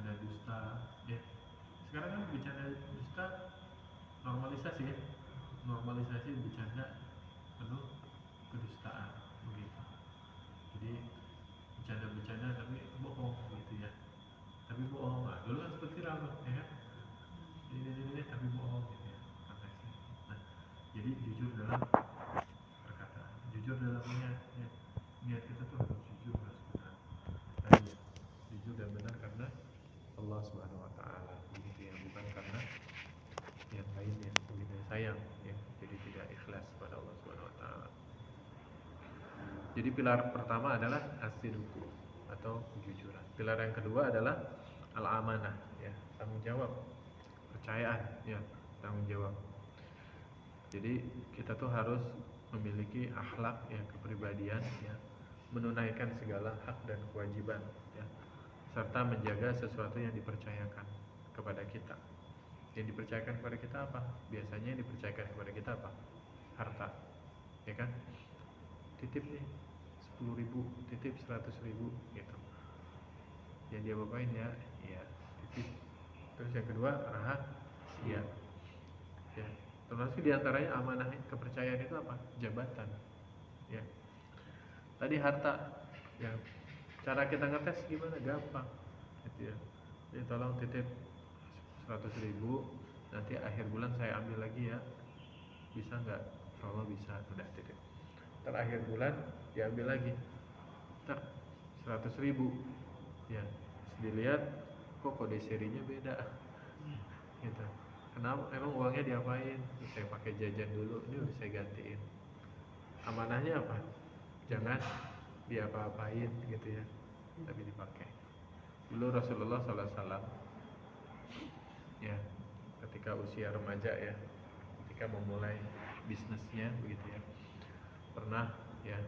bercanda dusta ya. Sekarang kan bercanda dusta normalisasi ya, normalisasi bercanda penuh kedustaan begitu. Jadi bercanda-bercanda tapi bohong gitu ya, tapi bohong. Nah, dulu kan seperti viral tuh ya kan, ini tapi bohong gitu ya, konteksnya. Nah, jadi jujur dalam perkataan, jujur dalam niat ya. Niat kita tuh harus jujur, harus benar. Tadi ya, jujur dan benar karena Allah Subhanahu wa taala begitu ya, bukan karena yang lainnya begitu ya, sayang ya. Jadi tidak ikhlas pada Allah Subhanahu wa taala. Jadi pilar pertama adalah as-sidqu atau kejujuran. Pilar yang kedua adalah al-amanah ya, tanggung jawab, kepercayaan ya, tanggung jawab. Jadi kita tuh harus memiliki akhlak ya, kepribadian ya, menunaikan segala hak dan kewajiban ya, serta menjaga sesuatu yang dipercayakan kepada kita. Yang dipercayakan kepada kita apa? Biasanya yang dipercayakan kepada kita apa? Harta, ya kan? Titip nih 10.000, titip 100.000 gitu. Yang dia bapain ya, ya titip. Terus yang kedua rahasia, ya. Termasuk diantaranya amanah kepercayaan itu apa? Jabatan, ya. Tadi harta, ya. Cara kita ngetes gimana? Gampang, gitu ya. Jadi tolong titip 100.000, nanti akhir bulan saya ambil lagi ya, bisa nggak? Kalau bisa, udah titip. Terakhir bulan diambil lagi, 100.000, ya. Dilihat kok kode serinya beda, gitu. Kenapa? Emang uangnya diapain? Saya pakai jajan dulu, ini udah saya gantiin. Amanahnya apa? Jangan diapa-apain gitu ya, tapi dipakai. Dulu Rasulullah SAW ya, ketika usia remaja ya, ketika memulai bisnisnya begitu ya, pernah ya,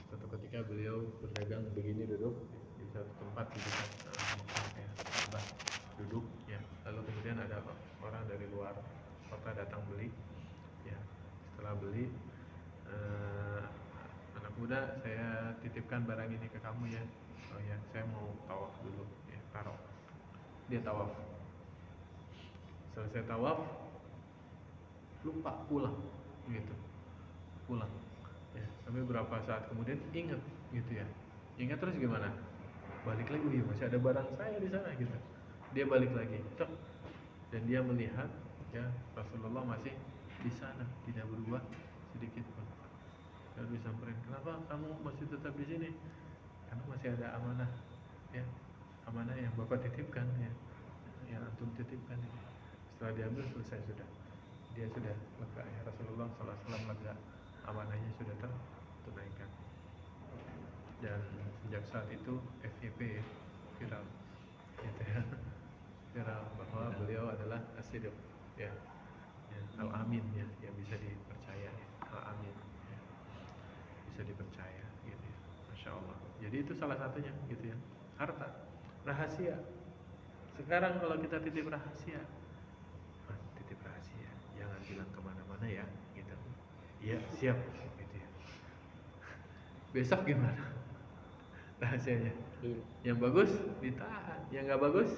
suatu ketika beliau berdagang begini, duduk di satu tempat gitu kan, ya, duduk ya, lalu kemudian ada orang dari luar kota datang beli ya. Setelah beli, anak muda, saya titipkan barang ini ke kamu ya. Oh ya, saya mau tawaf dulu ya, taruh. Dia tawaf, selesai tawaf lupa pulang gitu, pulang ya. Sampai berapa saat kemudian ingat gitu ya, ingat terus gimana, balik lagi, ya masih ada barang saya di sana gitu. Dia balik lagi, dan dia melihat ya Rasulullah masih di sana, tidak berubah sedikit pun. Lalu disamperin, kenapa kamu masih tetap di sini? Karena masih ada amanah ya, amanah yang bapak titipkan ya, yang antum titipkan ini. Setelah diambil selesai sudah, dia sudah lega ya, Rasulullah SAW lega, amanahnya sudah tertunaikan. Dan sejak saat itu FYP ya, viral gitu ya, viral bahwa beliau adalah as-sidq ya, al-amin ya, yang bisa dipercaya ya, al-amin ya, bisa dipercaya gitu ya. Masya Allah. Jadi itu salah satunya gitu ya. Harta, rahasia. Sekarang kalau kita titip rahasia, titip rahasia, jangan bilang kemana-mana ya gitu. Iya siap gitu ya. Besok gimana rahasianya? Yang bagus ditahan, yang nggak bagus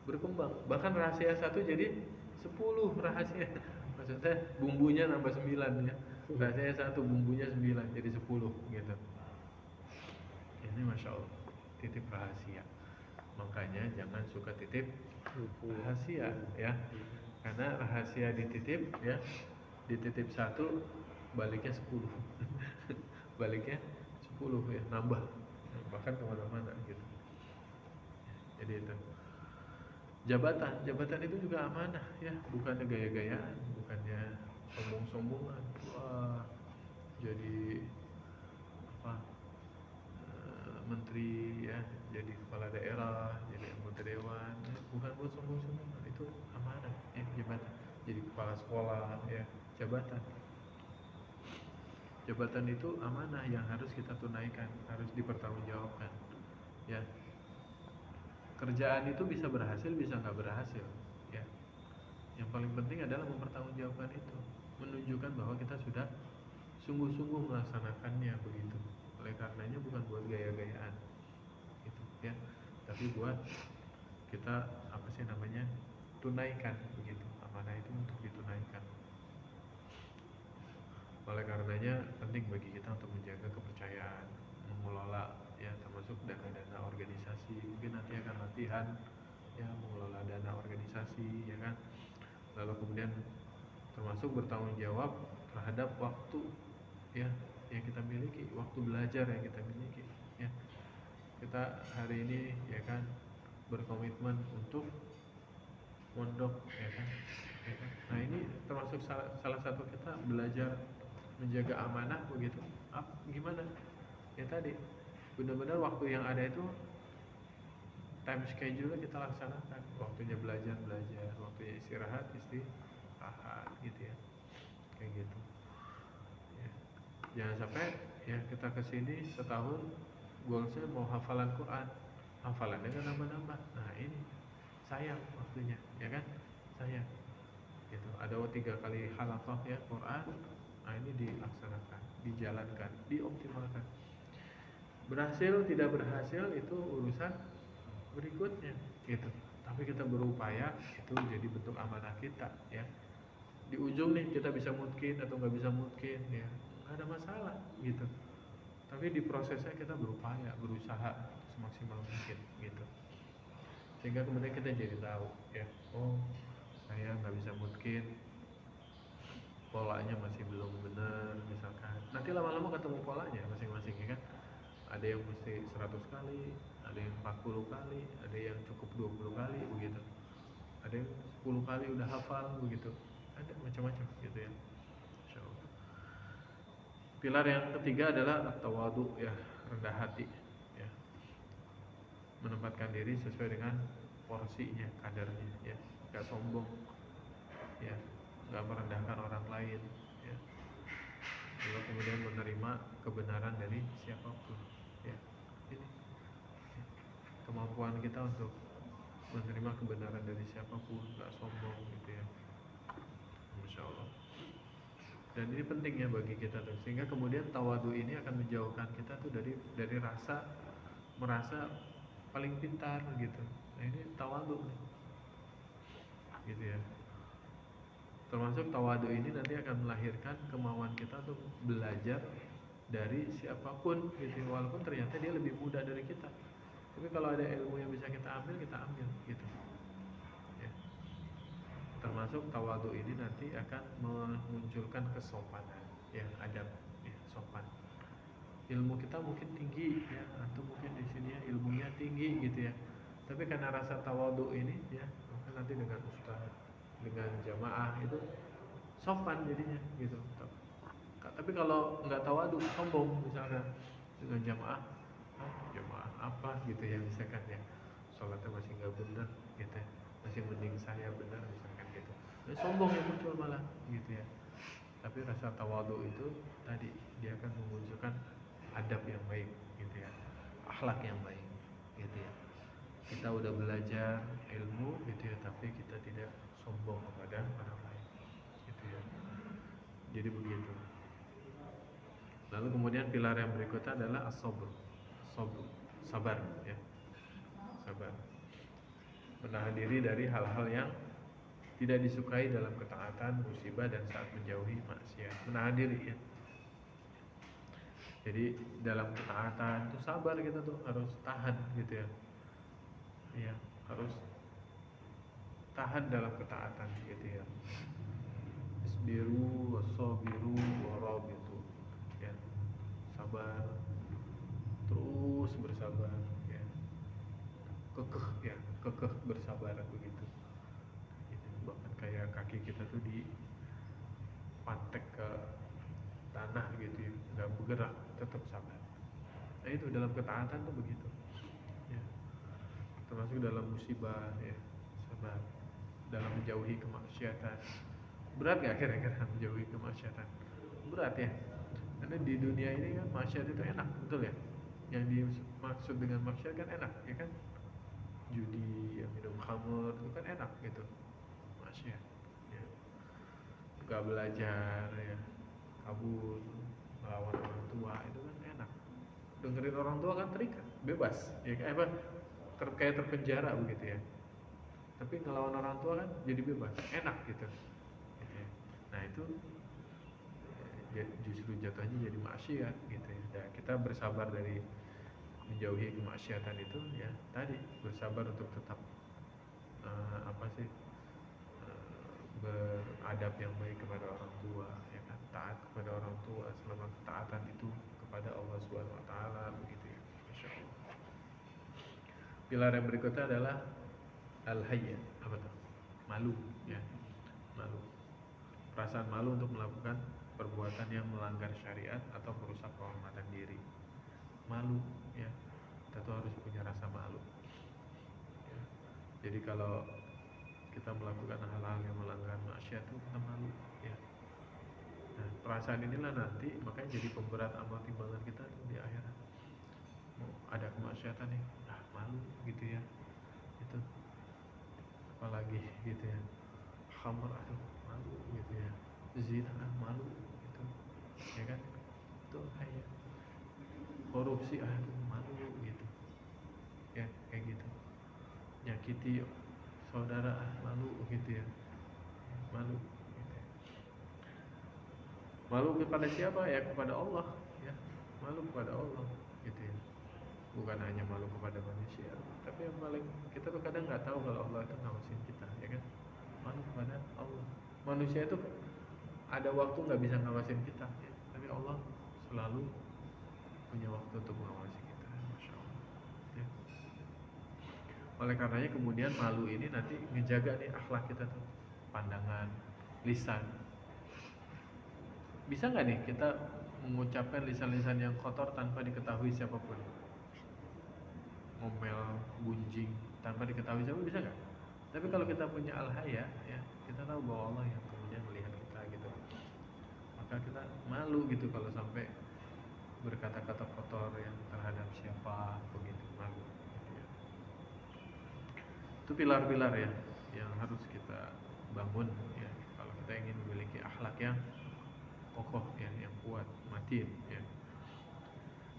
berkembang. Bahkan rahasia satu jadi 10 rahasia. Maksudnya bumbunya nambah 9 ya. Rahasia satu, bumbunya 9 jadi 10 gitu. Ini Masya Allah, titip rahasia. Makanya jangan suka titip rahasia ya. Karena rahasia dititip ya, dititip satu baliknya 10. Baliknya 10 ya, nambah. Bahkan kemana-mana gitu. Jadi itu. Jabatan itu juga amanah ya, bukannya gaya-gayaan, bukannya sombong-sombongan. Wah, jadi apa, menteri ya, jadi kepala daerah, jadi anggota dewan ya, bukan buat sombong-sombongan, itu amanah ya, jabatan. Jadi kepala sekolah ya, jabatan. Jabatan itu amanah yang harus kita tunaikan, harus dipertanggungjawabkan ya. Kerjaan itu bisa berhasil, bisa nggak berhasil ya. Yang paling penting adalah mempertanggungjawabkan itu, menunjukkan bahwa kita sudah sungguh-sungguh melaksanakannya begitu. Oleh karenanya bukan buat gaya-gayaan gitu ya, tapi buat kita apa sih namanya, tunaikan begitu. Amanah itu untuk ditunaikan. Oleh karenanya penting bagi kita untuk menjaga kepercayaan, mengelola ya, termasuk dana-dana organisasi. Mungkin nanti akan latihan ya mengelola dana organisasi ya kan. Lalu kemudian termasuk bertanggung jawab terhadap waktu ya yang kita miliki, waktu belajar yang kita miliki ya. Kita hari ini ya kan berkomitmen untuk mondok ya kan, ya kan? Nah ini termasuk salah satu kita belajar menjaga amanah begitu. Gimana ya tadi, benar-benar waktu yang ada itu time schedule kita laksanakan, waktunya belajar belajar, waktunya istirahat istirahat gitu ya, kayak gitu ya. Jangan sampai ya kita kesini setahun goalsnya mau hafalan Quran, hafalannya kan nambah-nambah. Nah ini sayang waktunya ya kan, sayang gitu. Ada 3 kali halaqah ya Quran, nah ini dilaksanakan, dijalankan, dioptimalkan. Berhasil tidak berhasil itu urusan berikutnya gitu, tapi kita berupaya itu jadi bentuk amanah kita ya. Di ujung nih kita bisa mungkin atau nggak bisa mungkin ya, nggak ada masalah gitu, tapi di prosesnya kita berupaya, berusaha semaksimal mungkin gitu, sehingga kemudian kita jadi tahu ya, oh saya nggak bisa mungkin, polanya masih belum benar misalkan. Nanti lama-lama ketemu polanya masing-masing ya kan. Ada yang mesti 100 kali, ada yang 40 kali, ada yang cukup 20 kali begitu. Ada yang 10 kali udah hafal begitu. Ada macam-macam gitu ya. Insyaallah. Pilar yang ketiga adalah at-tawadu ya, rendah hati ya. Menempatkan diri sesuai dengan porsinya, kadarnya ya. Enggak sombong ya, enggak merendahkan orang lain ya. Lalu kemudian menerima kebenaran dari siapapun ya. Ini ya, kemampuan kita untuk menerima kebenaran dari siapapun, nggak sombong gitu ya. Masya Allah. Dan ini penting ya bagi kita tuh, sehingga kemudian tawadu ini akan menjauhkan kita tuh dari rasa merasa paling pintar gitu. Nah ini tawadu nih, gitu ya. Termasuk tawadu ini nanti akan melahirkan kemauan kita untuk belajar dari siapapun gitu, walaupun ternyata dia lebih muda dari kita. Tapi kalau ada ilmu yang bisa kita ambil gitu ya. Termasuk tawadu ini nanti akan memunculkan kesopanan ya, adab ya, sopan. Ilmu kita mungkin tinggi ya, atau mungkin di sini ya ilmunya tinggi gitu ya, tapi karena rasa tawadu ini ya, maka nanti dengan ustaz, dengan jamaah itu sopan jadinya gitu. Tapi kalau nggak tawadu, sombong misalkan dengan jamaah, jamaah apa gitu ya misalkan ya, sholatnya masih nggak benar gitu ya, masih mending saya benar misalkan gitu, nah, sombong yang muncul malah gitu ya. Tapi rasa tawadu itu tadi dia akan memunculkan adab yang baik gitu ya, akhlak yang baik gitu ya. Kita udah belajar ilmu gitu ya, tapi kita tidak sombong kepada orang lain gitu ya. Jadi begitu. Lalu kemudian pilar yang berikutnya adalah as-sabr. Sabr, sabar ya. Sabar. Menahan diri dari hal-hal yang tidak disukai dalam ketaatan, musibah, dan saat menjauhi maksiat. Menahan diri ya. Jadi dalam ketaatan itu sabar, kita tuh harus tahan gitu ya. Iya, harus tahan dalam ketaatan gitu ya. Isbiru wasabiru warabitu. Ya. Sabar, terus bersabar ya. Kekeh ya, kekeh bersabar begitu. Gitu. Bahkan kayak kaki kita tuh dipantek ke tanah gitu ya, nggak bergerak, tetap sabar. Nah itu dalam ketaatan tuh begitu ya. Termasuk dalam musibah ya, sabar. Dalam menjauhi kemaksiatan, berat gak kira-kira menjauhi kemaksiatan? Berat ya, karena di dunia ini kan maksiat itu enak, betul ya. Yang dimaksud dengan maksiat kan enak ya kan, judi, ya, minum khamr itu kan enak gitu, maksiat ya. Gak belajar ya, kabur, melawan orang tua itu kan enak. Dengerin orang tua kan terikat, bebas ya kan, apa kayak terpenjara begitu ya. Tapi ngelawan orang tua kan jadi bebas, enak gitu. Gitu ya. Nah itu justru jatuhnya jadi maksiat gitu ya. Dan kita bersabar dari menjauhi kemaksiatan itu ya tadi bersabar untuk tetap apa sih beradab yang baik kepada orang tua ya kan, taat kepada orang tua selama ketaatan itu kepada Allah Subhanahu wa taala begitu ya. Masya Allah. Pilar yang berikutnya adalah al-hayya, apa tuh? Malu ya. Malu. Perasaan malu untuk melakukan perbuatan yang melanggar syariat atau merusak kehormatan diri. Malu ya. Kita tuh harus punya rasa malu. Ya. Jadi kalau kita melakukan hal-hal yang melanggar maksiat itu kita malu ya. Nah, perasaan inilah nanti makanya jadi pemberat amal timbangan kita tuh di akhirat. Mau ada kemaksiatan nih, malu gitu ya. Itu apalagi gitu ya. Khamr, aduh malu gitu ya. Zina, malu gitu. Ya kan? Itu kayak korupsi, aduh malu gitu. Ya, kayak gitu. Nyakiti saudara, malu gitu ya. Malu gitu ya. Malu kepada siapa? Ya kepada Allah ya. Malu kepada Allah gitu ya. Bukan hanya malu kepada manusia, tapi yang paling kita tuh kadang nggak tahu kalau Allah itu ngawasin kita ya kan. Malu kepada Allah. Manusia itu ada waktu nggak bisa ngawasin kita ya. Tapi Allah selalu punya waktu untuk mengawasi kita. Masya Allah ya. Oleh karenanya kemudian malu ini nanti ngejaga nih akhlak kita tuh, pandangan, lisan. Bisa nggak nih kita mengucapkan lisan-lisan yang kotor tanpa diketahui siapapun? Ngomel, gunjing tanpa diketahui siapa, bisa nggak? Tapi kalau kita punya al-haya ya, kita tahu bahwa Allah yang kemudian melihat kita gitu. Maka kita malu gitu kalau sampai berkata-kata kotor yang terhadap siapa begitu, malu gitu ya. Itu pilar-pilar ya yang harus kita bangun ya kalau kita ingin memiliki akhlak yang kokoh ya, yang kuat, matin ya.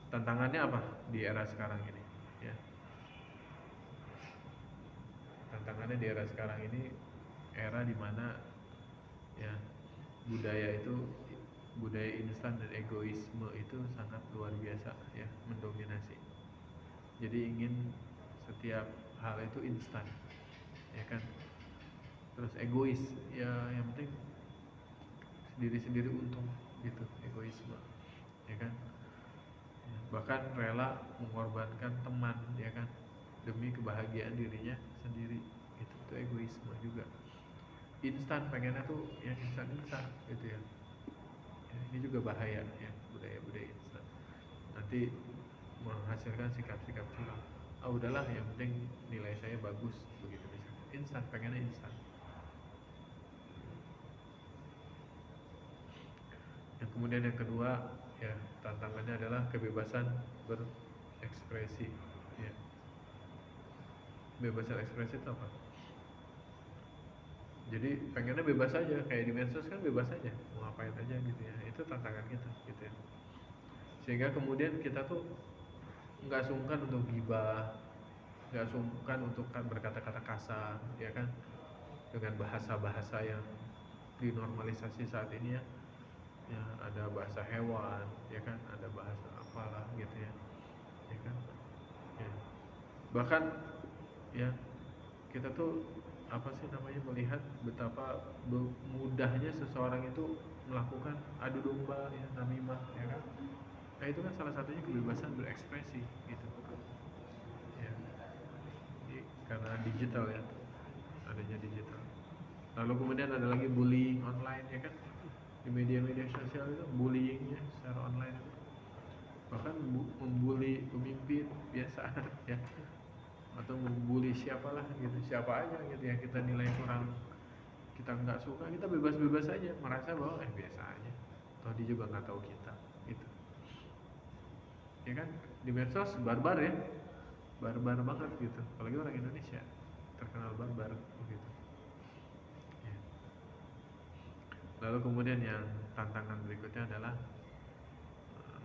Tantangannya apa di era sekarang ini ya? Tantangannya di era sekarang ini era dimana ya budaya itu, budaya instan dan egoisme itu sangat luar biasa ya, mendominasi. Jadi ingin setiap hal itu instan ya kan, terus egois ya, yang penting sendiri-sendiri untung gitu, egoisme ya kan. Ya, bahkan rela mengorbankan teman ya kan demi kebahagiaan dirinya sendiri, itu egoisme juga. Instan, pengennya tuh yang instan-instan gitu ya. Ya, ini juga bahaya ya, budaya-budaya instan. Nanti menghasilkan sikap-sikap curang. Ah udahlah, yang penting nilai saya bagus begitu misalnya. Instan, pengennya instan. Yang kemudian yang kedua ya, tantangannya adalah kebebasan berekspresi. Ya, kebebasan ekspresi itu apa? Jadi pengennya bebas aja, kayak di medsos kan bebas aja, mau ngapain aja gitu ya. Itu tantangan kita gitu ya. Sehingga kemudian kita tuh nggak sungkan untuk gibah, nggak sungkan untuk berkata-kata kasar ya kan, dengan bahasa-bahasa yang dinormalisasi saat ini ya. Ya ada bahasa hewan ya kan, ada bahasa apalah gitu ya, ya kan ya. Bahkan ya kita tuh apa sih namanya, melihat betapa mudahnya seseorang itu melakukan adu domba ya, namimah ya kan. Nah itu kan salah satunya kebebasan berekspresi gitu ya. Jadi karena digital ya, adanya digital. Lalu kemudian ada lagi bullying online ya kan, di media-media sosial itu bullyingnya secara online itu, bahkan membuli pemimpin biasa ya, atau membuli siapalah gitu, siapa aja gitu yang kita nilai kurang, kita nggak suka, kita bebas-bebas aja merasa bahwa biasa aja, toh dia juga nggak tahu kita gitu ya kan. Di medsos barbar ya, barbar banget gitu, apalagi orang Indonesia terkenal barbar begitu ya. Lalu kemudian yang tantangan berikutnya adalah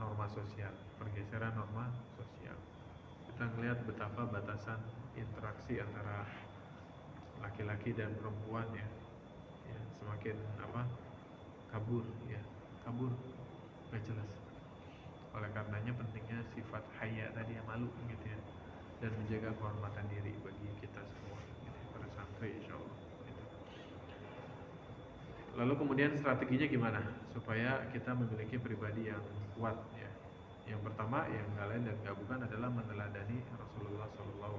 norma sosial, pergeseran norma sosial. kita ngelihat betapa batasan interaksi antara laki-laki dan perempuan ya, semakin kabur ya, kabur gak jelas. Oleh karenanya pentingnya sifat haya tadi, yang malu gitu ya, dan menjaga kehormatan diri bagi kita semua gitu, para santri insyaallah gitu. Lalu kemudian strateginya gimana supaya kita memiliki pribadi yang kuat ya? Yang pertama yang nggak lain dan nggak bukan adalah meneladani Rasulullah SAW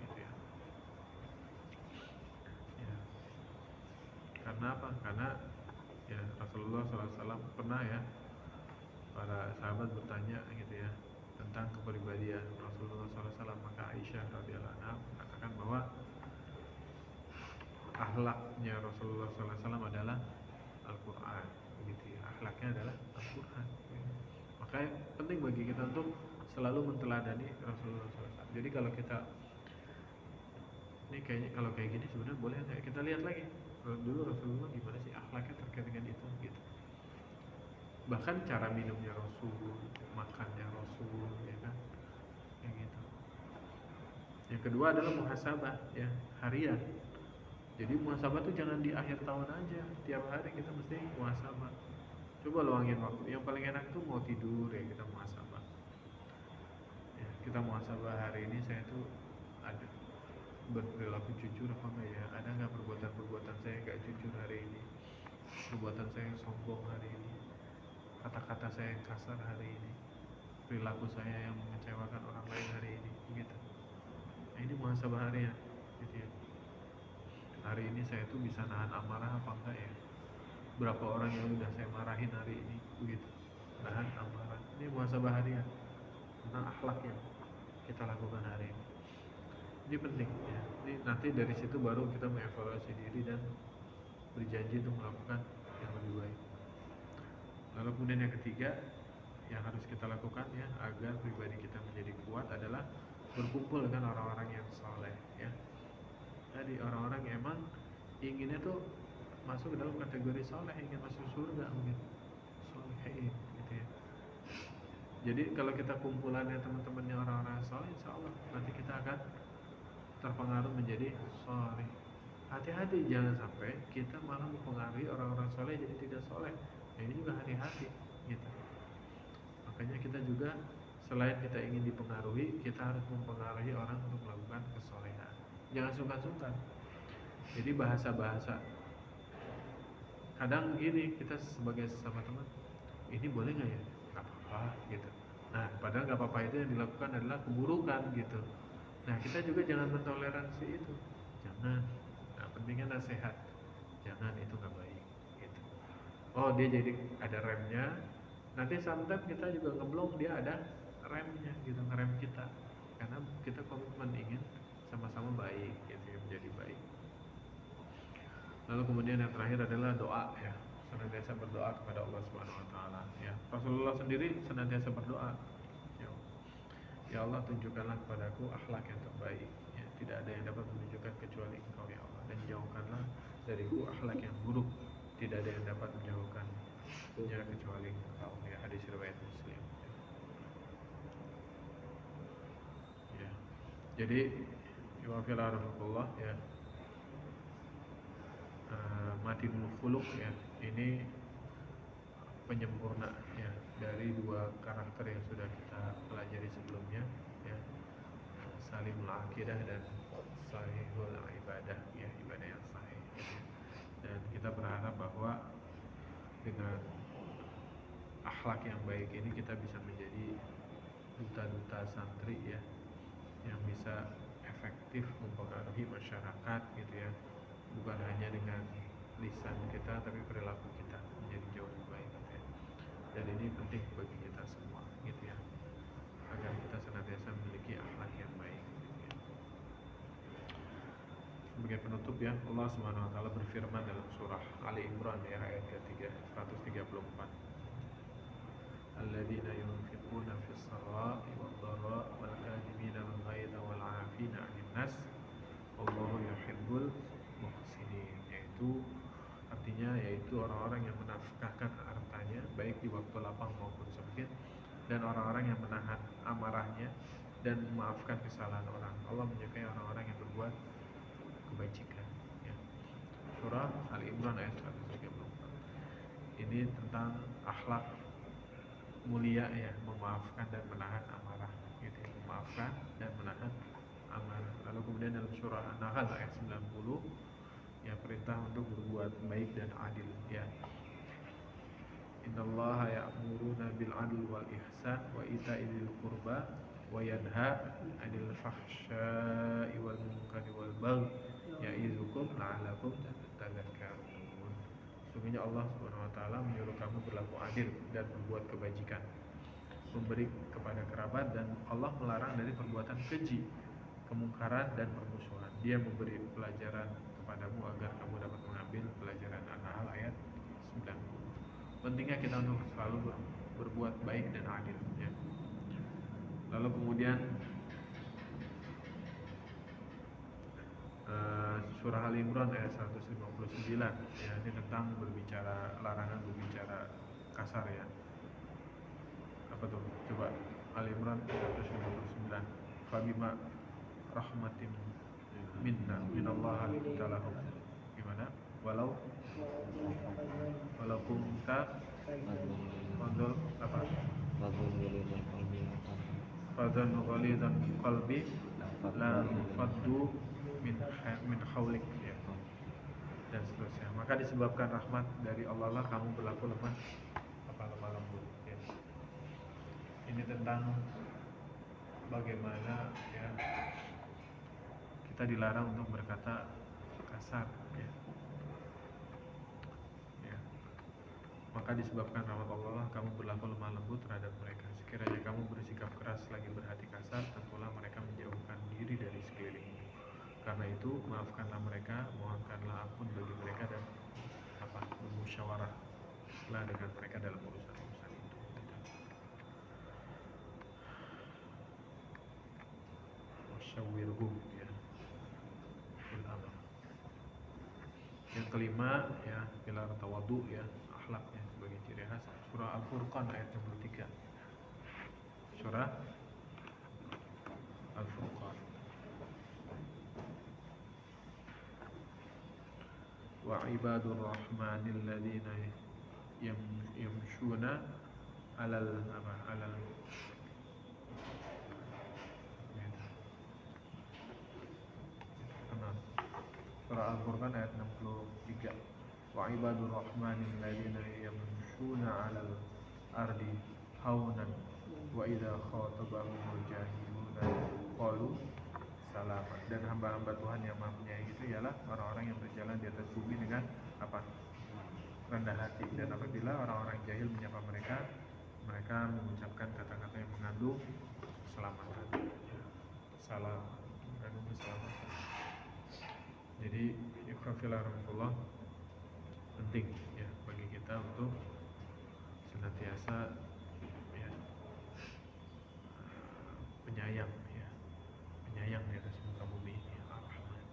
gitu ya. Ya. Karena apa? Karena ya Rasulullah SAW pernah ya, para sahabat bertanya gitu ya tentang kepribadian Rasulullah SAW, maka Aisyah radhiyallahu anha mengatakan bahwa akhlaknya Rasulullah SAW adalah Al-Quran gitu ya. Akhlaknya adalah Al-Quran gitu. Makanya penting bagi kita untuk selalu menteladani Rasulullah SAW. Jadi kalau kita ini kayaknya kalau kayak gini sebenarnya boleh nggak kita lihat lagi dulu Rasulullah gimana sih akhlaknya terkait dengan itu gitu. Bahkan cara minumnya Rasul, makannya Rasul ya kan, kayak gitu. Yang kedua adalah muhasabah ya, harian. Jadi muhasabah tuh jangan di akhir tahun aja, tiap hari kita mesti muhasabah. Coba luangin waktu. Yang paling enak tuh mau tidur ya kita muhasabah. Ya, kita muhasabah hari ini saya tuh ada berperilaku jujur apa enggak ya? Ada nggak perbuatan-perbuatan saya nggak jujur hari ini? Perbuatan saya yang sombong hari ini? Kata-kata saya yang kasar hari ini? Perilaku saya yang mengecewakan orang lain hari ini? Begitu. Nah, ini muhasabah harian, gitu ya. Hari ini saya tuh bisa nahan amarah apa enggak ya? Berapa orang yang udah saya marahin hari ini? Begitu. Nahan amarah. Ini muhasabah harian tentang akhlak yang kita lakukan hari ini. Ini penting ya. Ini nanti dari situ baru kita mengevaluasi diri dan berjanji untuk melakukan yang lebih baik. Lalu kemudian yang ketiga yang harus kita lakukan ya agar pribadi kita menjadi kuat adalah berkumpul dengan orang-orang yang soleh ya. Tadi orang-orang yang emang inginnya tuh masuk ke dalam kategori soleh, ingin masuk surga mungkin, solehin gitu ya. Jadi kalau kita kumpulannya teman-temannya orang-orang soleh, insya Allah nanti kita akan terpengaruh menjadi soleh. Hati-hati jangan sampai kita malah mempengaruhi orang-orang soleh jadi tidak soleh. Nah, ini juga hati-hati gitu. Makanya kita juga selain kita ingin dipengaruhi, kita harus mempengaruhi orang untuk melakukan kesolehan. Jangan sungkan-sungkan. Jadi bahasa-bahasa kadang gini, kita sebagai sesama teman, ini boleh nggak ya? Nggak apa-apa gitu. Nah padahal nggak apa-apa itu yang dilakukan adalah keburukan gitu. Nah kita juga jangan mentoleransi itu, jangan. Nah pentingnya nasihat, jangan, itu nggak baik gitu. Oh dia jadi ada remnya, nanti sometimes kita juga ngeblok dia ada remnya gitu, ngerem kita karena kita komitmen ingin sama-sama baik gitu ya, menjadi baik. Lalu kemudian yang terakhir adalah doa ya, senantiasa berdoa kepada Allah Subhanahu wa taala ya. Rasulullah sendiri senantiasa berdoa. Ya, ya Allah tunjukkanlah kepadaku akhlak yang terbaik ya. Tidak ada yang dapat menunjukkan kecuali Engkau ya Allah, dan jauhkanlah dariku akhlak yang buruk. Tidak ada yang dapat menjauhkannya kecuali Engkau ya. Hadis riwayat Muslim ya. Ya. Jadi wa fil ya, Madinul Khuluq ya, ini penyempurna ya dari dua karakter yang sudah kita pelajari sebelumnya ya, salimul akidah dan sahihul ibadah ya, ibadah yang sahih gitu. Dan kita berharap bahwa dengan akhlak yang baik ini kita bisa menjadi duta-duta santri ya, yang bisa efektif mempengaruhi masyarakat gitu ya, bukan hanya dengan lisan kita tapi perilaku kita menjadi jauh lebih baik gitu ya. Dan ini penting bagi kita semua gitu ya, agar kita senantiasa memiliki akhlak yang baik gitu ya. Sebagai penutup ya, Allah Subhanahu wa taala berfirman dalam surah Ali Imran ya, ayat ke-3 134. Alladzina yunfiquna fis sarra'i wad dharra'i wal kadhimina al ghaidha wal 'afina 'anil nas wallahu yuhibbul muhsinin. Yaitu orang-orang yang menafkahkan hartanya baik di waktu lapang maupun sempit, dan orang-orang yang menahan amarahnya dan memaafkan kesalahan orang. Allah menyukai orang-orang yang berbuat kebajikan ya. Surah Al-Imran ayat 134. Ini tentang akhlak mulia ya, memaafkan dan menahan amarah gitu ya, memaafkan dan menahan amarah. Lalu kemudian dalam surah An-Nahl ayat 90 ya, perintah untuk berbuat baik dan adil ya. Innallaha ya'muruna bil 'adli wal ihsan wa ita'i dzil qurba wa yanha 'anil fahsya'i wal munkari wal baghi ya'izukum la'allakum tadhakkarun. Sesungguhnya Allah Subhanahu wa taala menyuruh kamu berlaku adil dan berbuat kebajikan, memberi kepada kerabat, dan Allah melarang dari perbuatan keji, kemungkaran dan permusuhan. Dia memberi pelajaran kepadamu agar kamu dapat mengambil pelajaran. An-Nahl ayat 90. Pentingnya kita untuk selalu berbuat baik dan adil ya. Lalu kemudian surah Al-Imran ayat 159 ya, ini tentang berbicara, larangan berbicara kasar ya. Apa tuh? Coba Al-Imran 159. Fabima rahmatin minallahi linta lahum. Gimana? Walau kunta fadl apa? Fadhan ghalidhan qalbi la faddu min haulik ya, dan seterusnya. Maka disebabkan rahmat dari Allah lah kamu berlaku lemah lembut ya. Ini tentang bagaimana ya kita dilarang untuk berkata kasar ya. Ya. Maka disebabkan rahmat Allah kamu berlaku lemah lembut terhadap mereka. Sekiranya kamu bersikap keras lagi berhati kasar, tentulah mereka menjauhkan diri dari sekelilingmu. Karena itu maafkanlah mereka, mohonkanlah ampun bagi mereka, dan bermusyawarahlah dengan mereka dalam urusan-urusan itu. Wasyawirhum ya fil amr. Yang kelima ya, pilar tawadu ya, akhlaknya sebagai ciri khas. Surah Al-Furqan ayat 63. Surah Al-Furqan. Wa ibadur rahmanil ladzina yamshuna alal Surah Al-Furqan ayat 63. Wa ibadur rahmanil ladzina yamshuna 'alal ardi haunan wa idza khatabahumul jahiluna qalu salama. Dan hamba-hamba Tuhan yang Maha Penyayang itu ialah orang-orang yang berjalan di atas bumi dengan apa? Rendah hati. Dan apabila orang-orang jahil menyapa mereka, mereka mengucapkan kata-kata yang mengandung keselamatan ya. Salam, mengandung keselamatan. Jadi ikhwafillah penting ya bagi kita untuk senantiasa ya penyayang di atas muka bumi ini, Ar-Rahman.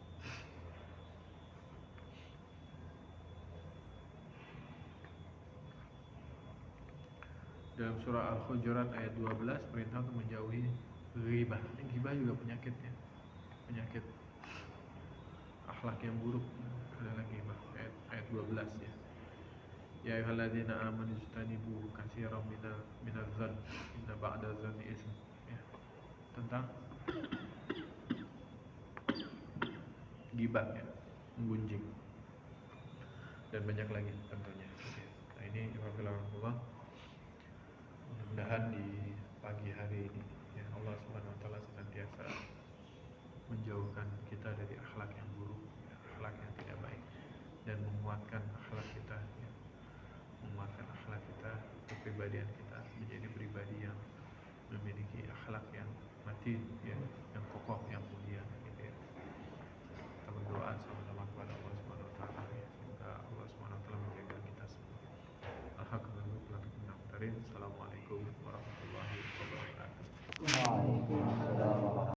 Dalam surah Al-Hujurat ayat 12 perintah untuk menjauhi ghibah. Ini ghibah juga penyakit ya, penyakit akhlak yang buruk adalah ghibah. Ayat 12 ya. Ya ayyuhalladzina amanu ijtanibu katsiran minadz dzann inna ba'da dzanni ism ya. Tentang ghibah ya, menggunjing, dan banyak lagi tentunya. Nah ini Alhamdulillah, mudah-mudahan di pagi hari ini ya Allah Subhanahu Wa Taala senantiasa menjauhkan kita dari akhlak yang buruk, ya, akhlak yang tidak baik, dan menguatkan akhlak kita ya, menguatkan akhlak kita, kepribadian kita menjadi pribadi yang memiliki akhlak yang matin ya, yang kokoh, yang mulia gitu ya. Kita berdoa sama-sama kepada Allah Subhanahu Wa Taala ya, semoga Allah Subhanahu Wa Taala menjaga kita semua. Assalamualaikum warahmatullahi wabarakatuh.